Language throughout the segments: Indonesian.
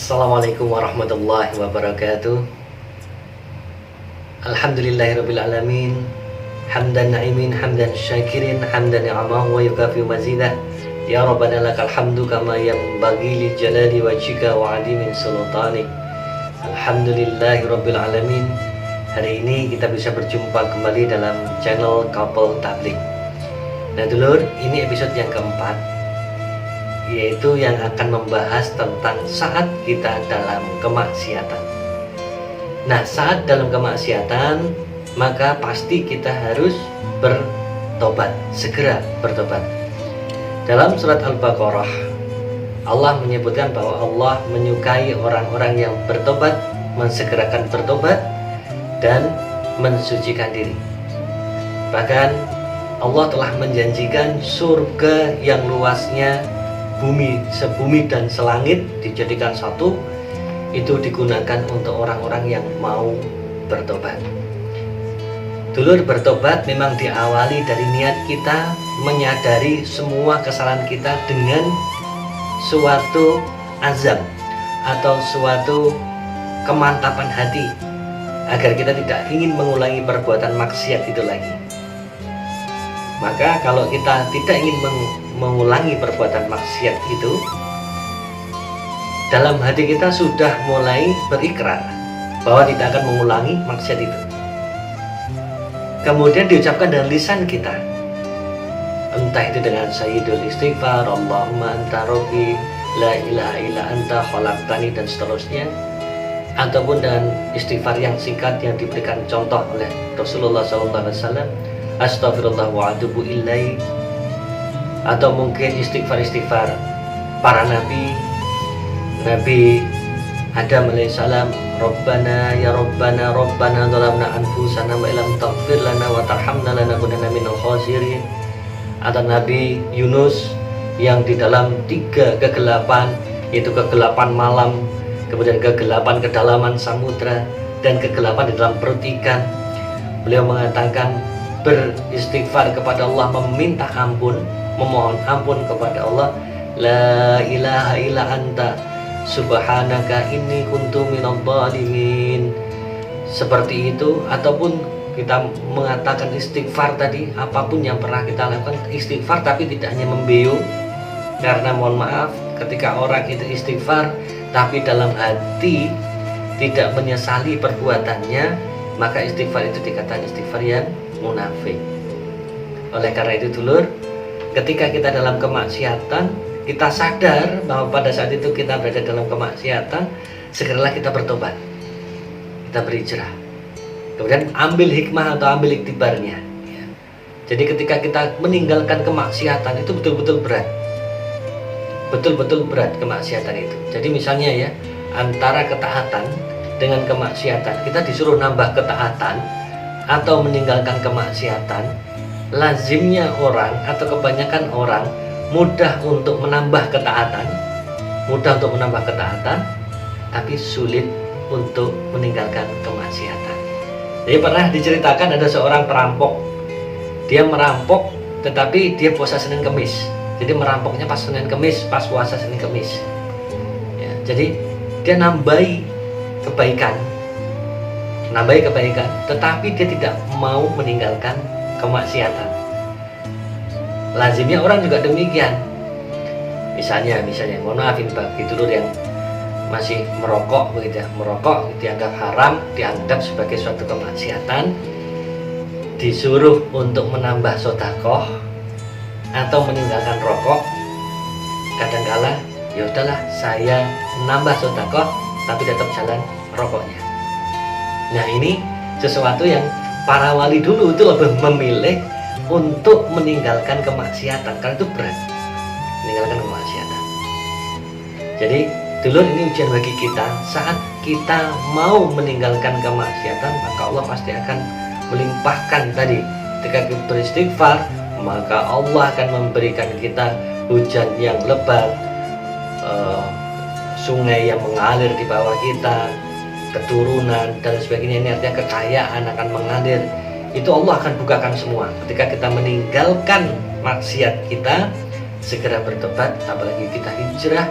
Assalamualaikum warahmatullahi wabarakatuh. Alhamdulillahirabbil alamin. Hamdan na'imin, hamdan syakirin, hamdan ni'amahu wa yukafi mazidah. Ya Rabbana lakal hamdu kama yanbaghi li jalali wajhika wa 'azimi sultanik. Alhamdulillahirabbil alamin. Hari ini kita bisa berjumpa kembali dalam channel Couple Tablik. Nah dulur, ini episode yang keempat, yaitu yang akan membahas tentang saat kita dalam kemaksiatan. Nah, saat dalam kemaksiatan, maka pasti kita harus bertobat, segera bertobat. Dalam surat Al-Baqarah, Allah menyebutkan bahwa Allah menyukai orang-orang yang bertobat, mensegerakan bertobat, dan mensucikan diri. Bahkan Allah telah menjanjikan surga yang luasnya sebumi dan selangit dijadikan satu, itu digunakan untuk orang-orang yang mau bertobat. Dulur, bertobat memang diawali dari niat kita menyadari semua kesalahan kita dengan suatu azam atau suatu kemantapan hati agar kita tidak ingin mengulangi perbuatan maksiat itu lagi. Maka kalau kita tidak ingin mengulangi perbuatan maksiat itu, dalam hati kita sudah mulai berikrar bahwa tidak akan mengulangi maksiat itu. Kemudian diucapkan dengan lisan kita, entah itu dengan sayyidul istighfar, Allahumma anta rabbi la ilaha illa anta khalaqtani, dan seterusnya, ataupun dengan istighfar yang singkat yang diberikan contoh oleh Rasulullah SAW, astaghfirullah wa atubu ilaih, atau mungkin istighfar para nabi Adam alaihissalam, Rabbana ya Rabbana Rabbana dhalamna anfusana wa illam taghfir lana wa tarhamna lanakunanna minal khasirin, atau Nabi Yunus yang di dalam 3 kegelapan, yaitu kegelapan malam, kemudian kegelapan kedalaman samudra, dan kegelapan di dalam perut ikan. Beliau mengatakan beristighfar kepada Allah, meminta ampun, memohon ampun kepada Allah, la ilaha illa anta subhanaka inni kuntu minadh dhalimin. Seperti itu. Ataupun kita mengatakan istighfar tadi, apapun yang pernah kita lakukan istighfar, tapi tidak hanya membeu, karena mohon maaf ketika orang itu istighfar tapi dalam hati tidak menyesali perbuatannya, maka istighfar itu dikatakan istighfar yang munafik. Oleh karena itu dulur, ketika kita dalam kemaksiatan, kita sadar bahwa pada saat itu kita berada dalam kemaksiatan, segeralah kita bertobat, kita berhijrah, kemudian ambil hikmah atau ambil iktibarnya ya. Jadi ketika kita meninggalkan kemaksiatan itu betul-betul berat kemaksiatan itu. Jadi misalnya ya, antara ketaatan dengan kemaksiatan, kita disuruh nambah ketaatan atau meninggalkan kemaksiatan, lazimnya orang atau kebanyakan orang mudah untuk menambah ketaatan, tapi sulit untuk meninggalkan kemaksiatan. Jadi pernah diceritakan ada seorang perampok, dia merampok tetapi dia puasa Senin Kemis. Jadi merampoknya pas Senin Kemis, pas puasa Senin Kemis ya, jadi dia nambahi kebaikan, tetapi dia tidak mau meninggalkan kemaksiatan. Lazimnya orang juga demikian. Misalnya mohon maafin bagi dulur yang masih merokok begitu ya, merokok dianggap haram, dianggap sebagai suatu kemaksiatan, disuruh untuk menambah sedekah atau meninggalkan rokok, kadangkala ya udahlah saya menambah sedekah tapi tetap jalan rokoknya. Nah ini sesuatu yang para wali dulu itu lebih memilih untuk meninggalkan kemaksiatan, karena itu berat meninggalkan kemaksiatan. Jadi dulur, ini ujian bagi kita. Saat kita mau meninggalkan kemaksiatan, maka Allah pasti akan melimpahkan tadi. Ketika kita beristighfar, maka Allah akan memberikan kita hujan yang lebat, sungai yang mengalir di bawah kita, keturunan dan sebagainya. Ini artinya kekayaan akan mengalir. Itu Allah akan bukakan semua. Ketika kita meninggalkan maksiat kita, segera bertobat, apalagi kita hijrah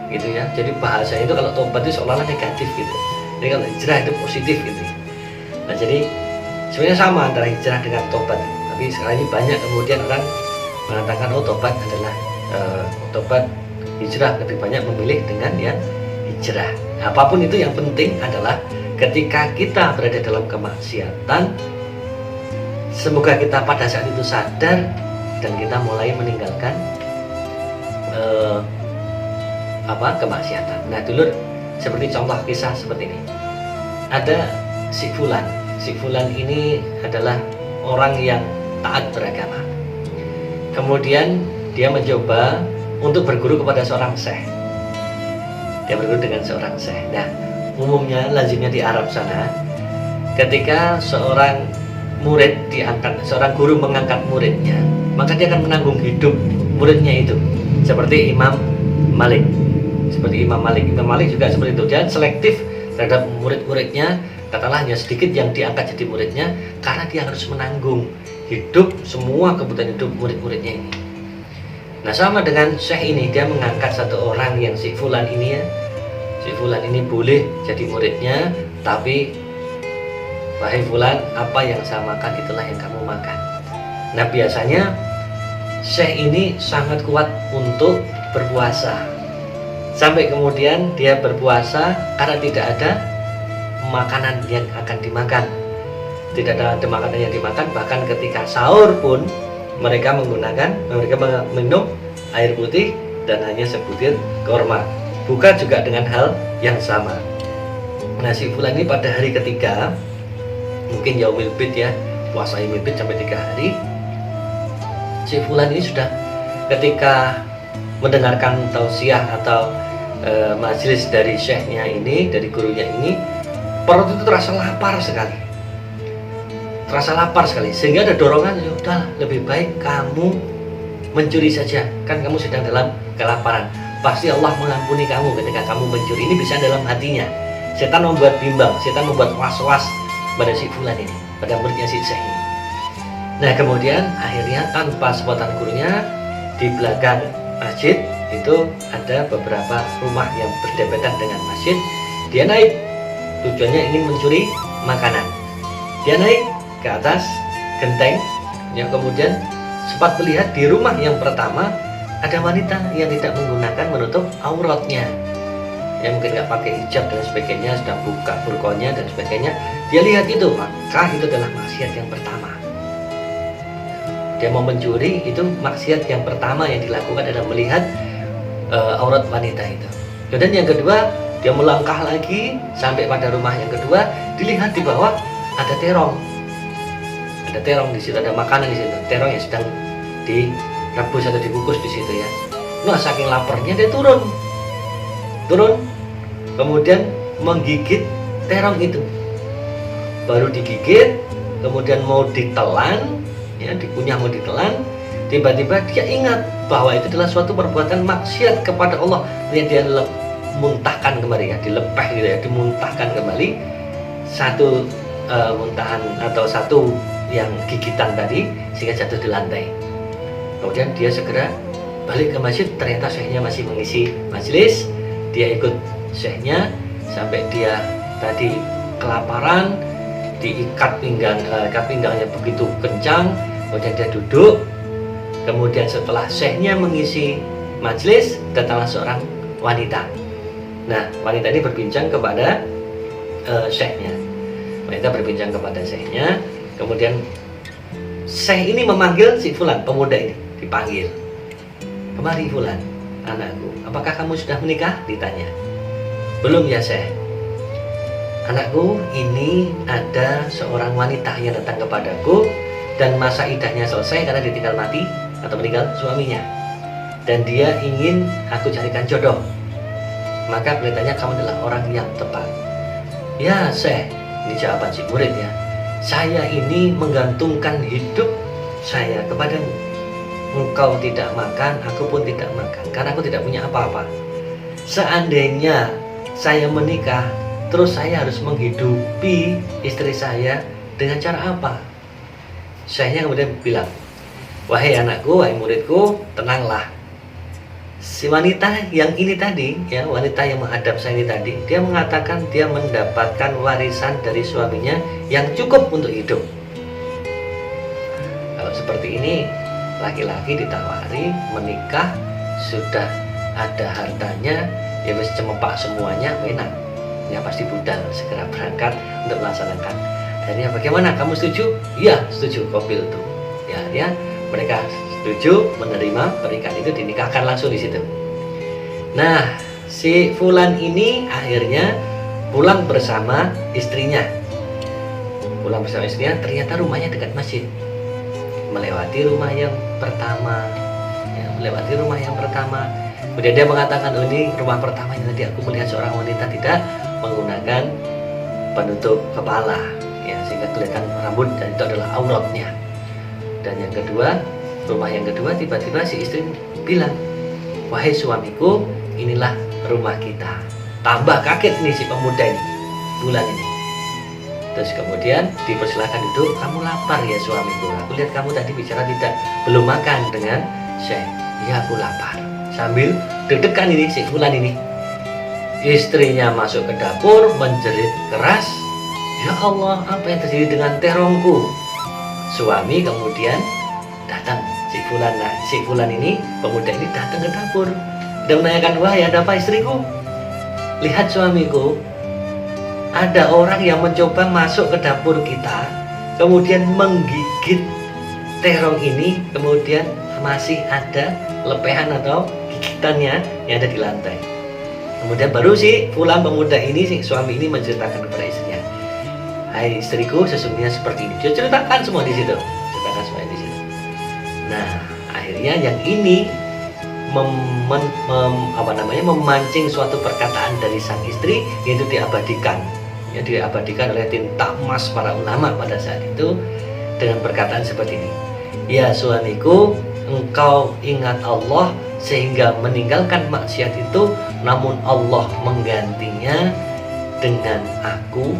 gitu ya. Jadi bahasanya itu kalau tobat itu seolah-olah negatif gitu. Jadi kalau hijrah itu positif gitu. Nah jadi sebenarnya sama antara hijrah dengan tobat. Tapi sekarang ini banyak kemudian orang mengatakan oh tobat adalah tobat, hijrah lebih banyak memilih dengan yang hijrah. Apapun itu yang penting adalah ketika kita berada dalam kemaksiatan, semoga kita pada saat itu sadar dan kita mulai meninggalkan kemaksiatan. Nah dulur, seperti contoh kisah seperti ini. Ada si Fulan ini adalah orang yang taat beragama. Kemudian dia mencoba untuk berguru kepada seorang syekh. Dia berguru dengan seorang syekh. Nah, umumnya lazimnya di Arab sana, ketika seorang murid diangkat, seorang guru mengangkat muridnya, maka dia akan menanggung hidup muridnya itu. Seperti Imam Malik. Imam Malik juga seperti itu. Dia selektif terhadap murid-muridnya. Katakanlah hanya sedikit yang diangkat jadi muridnya, karena dia harus menanggung hidup semua kebutuhan hidup murid-muridnya ini. Nah sama dengan syekh ini, dia mengangkat satu orang yang si Fulan ini ya. Si Fulan ini boleh jadi muridnya, tapi wahai Fulan, apa yang saya makan itulah yang kamu makan. Nah biasanya syekh ini sangat kuat untuk berpuasa. Sampai kemudian dia berpuasa karena tidak ada makanan yang akan dimakan. Tidak ada makanan yang dimakan, bahkan ketika sahur pun mereka minum air putih dan hanya sebutir kurma. Buka juga dengan hal yang sama. Nah si Fulan ini pada hari ketiga, mungkin yaumil bid ya, puasa yaumil bid sampai 3 hari, si Fulan ini sudah ketika mendengarkan tausiah atau majelis dari syekhnya ini, dari gurunya ini, perut itu terasa lapar sekali, sehingga ada dorongan, ya udah lebih baik kamu mencuri saja, kan kamu sedang dalam kelaparan, pasti Allah mengampuni kamu ketika kamu mencuri. Ini bisa dalam hatinya. Setan membuat bimbang, setan membuat was-was pada si Fulan ini, pada muridnya si Syekh ini. Nah kemudian akhirnya tanpa sepotong gurunya, di belakang masjid itu ada beberapa rumah yang berdempetan dengan masjid. Dia naik, tujuannya ingin mencuri makanan. Dia naik ke atas genteng, yang kemudian sempat melihat di rumah yang pertama ada wanita yang tidak menggunakan menutup auratnya, yang mungkin nggak pakai hijab dan sebagainya, sedang buka burkonya dan sebagainya. Dia lihat itu, maka itu adalah maksiat yang pertama. Dia mau mencuri, itu maksiat yang pertama yang dilakukan adalah melihat aurat wanita itu. Dan yang kedua, dia melangkah lagi sampai pada rumah yang kedua, dilihat di bawah ada terong. Ada terong di situ, ada makanan di situ. Terong yang sedang direbus atau dibungkus di situ ya. Nah, saking laparnya dia turun, kemudian menggigit terong itu. Baru digigit, kemudian mau ditelan, ya dikunyah mau ditelan, tiba-tiba dia ingat bahwa itu adalah suatu perbuatan maksiat kepada Allah. Dia muntahkan kembali ya, dilepeh gitu ya, dimuntahkan kembali satu muntahan atau satu yang gigitan tadi, sehingga jatuh di lantai. Kemudian dia segera balik ke masjid, ternyata syekhnya masih mengisi majelis. Dia ikut syekhnya sampai dia tadi kelaparan, diikat pinggangnya begitu kencang. Kemudian dia duduk. Kemudian setelah syekhnya mengisi majelis, datanglah seorang wanita. Nah, wanita ini berbincang kepada syekhnya. Wanita berbincang kepada syekhnya. Kemudian syekh ini memanggil si Fulan, pemuda ini dipanggil. Kemari Fulan, anakku, apakah kamu sudah menikah? Ditanya. Belum ya syekh. Anakku, ini ada seorang wanita yang datang kepadaku dan masa idahnya selesai karena ditinggal mati atau meninggal suaminya, dan dia ingin aku carikan jodoh. Maka kelihatannya kamu adalah orang yang tepat. Ya syekh, ini jawaban si murid ya. Saya ini menggantungkan hidup saya kepadamu. Engkau tidak makan, aku pun tidak makan, karena aku tidak punya apa-apa. Seandainya saya menikah, terus saya harus menghidupi istri saya dengan cara apa? Syekhnya kemudian bilang, wahai anakku, wahai muridku, tenanglah. si wanita yang ini tadi, ya, wanita yang menghadap saya ini tadi, dia mengatakan dia mendapatkan warisan dari suaminya yang cukup untuk hidup. Kalau seperti ini, laki-laki ditawari menikah, sudah ada hartanya, ya wis cemepak semuanya, enak. Ya pasti budal, segera berangkat untuk melaksanakan. Dan ya bagaimana? Kamu setuju? Iya, setuju. Kopil tuh. Ya, mereka setuju menerima pernikahan itu, dinikahkan langsung di situ. Nah, si Fulan ini akhirnya pulang bersama istrinya. Pulang bersama istrinya, ternyata rumahnya dekat masjid. Melewati rumah yang pertama, kemudian dia mengatakan, oh ini rumah pertamanya, tadi aku melihat seorang wanita tidak menggunakan penutup kepala, ya, sehingga kelihatan rambut dan itu adalah auratnya. Dan yang kedua, rumah yang kedua, tiba-tiba si istri bilang, wahai suamiku, inilah rumah kita. Tambah kaget nih si pemuda ini, Fulan ini. Terus kemudian dipersilakan duduk. Kamu lapar ya suamiku? Aku lihat kamu tadi bicara belum makan dengan Syekh. Ya aku lapar. Sambil deg-degan ini si Fulan ini. Istrinya masuk ke dapur menjerit keras. Ya Allah, apa yang terjadi dengan terongku? Suami kemudian datang. Si Fulan ini, pemuda ini datang ke dapur dan menanyakan, wahai ada apa istriku? Lihat suamiku, ada orang yang mencoba masuk ke dapur kita, kemudian menggigit terong ini, kemudian masih ada lepehan atau gigitannya yang ada di lantai. Kemudian baru si Fulan pemuda ini, si suami ini menceritakan kepada istrinya, hai istriku, sesungguhnya seperti ini. Dia ceritakan semua di situ. Nah, akhirnya yang ini memancing suatu perkataan dari sang istri, yaitu diabadikan. Ya, diabadikan oleh tinta emas para ulama pada saat itu dengan perkataan seperti ini. Ya suamiku, engkau ingat Allah sehingga meninggalkan maksiat itu, namun Allah menggantinya dengan aku,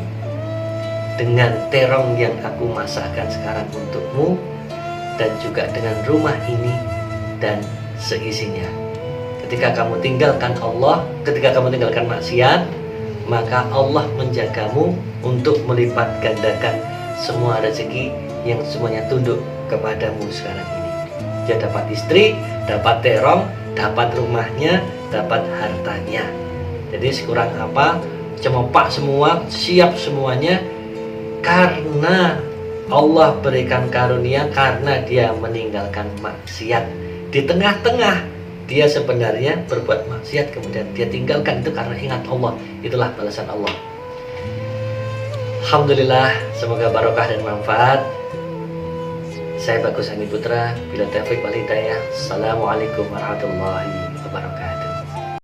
dengan terong yang aku masakkan sekarang untukmu, dan juga dengan rumah ini dan seisinya. Ketika kamu tinggalkan Allah, ketika kamu tinggalkan maksiat, maka Allah menjagamu untuk melipat gandakan semua rezeki yang semuanya tunduk kepadamu sekarang ini. Dia dapat istri, dapat terong, dapat rumahnya, dapat hartanya. Jadi sekurang apa, cemopak semua, siap semuanya, karena Allah berikan karunia, karena dia meninggalkan maksiat. Di tengah-tengah dia sebenarnya berbuat maksiat, kemudian dia tinggalkan itu karena ingat Allah. Itulah balasan Allah. Alhamdulillah, semoga barokah dan manfaat. Saya Bagus Ani Putra, bila taufiq wal hidayah. Assalamualaikum warahmatullahi wabarakatuh.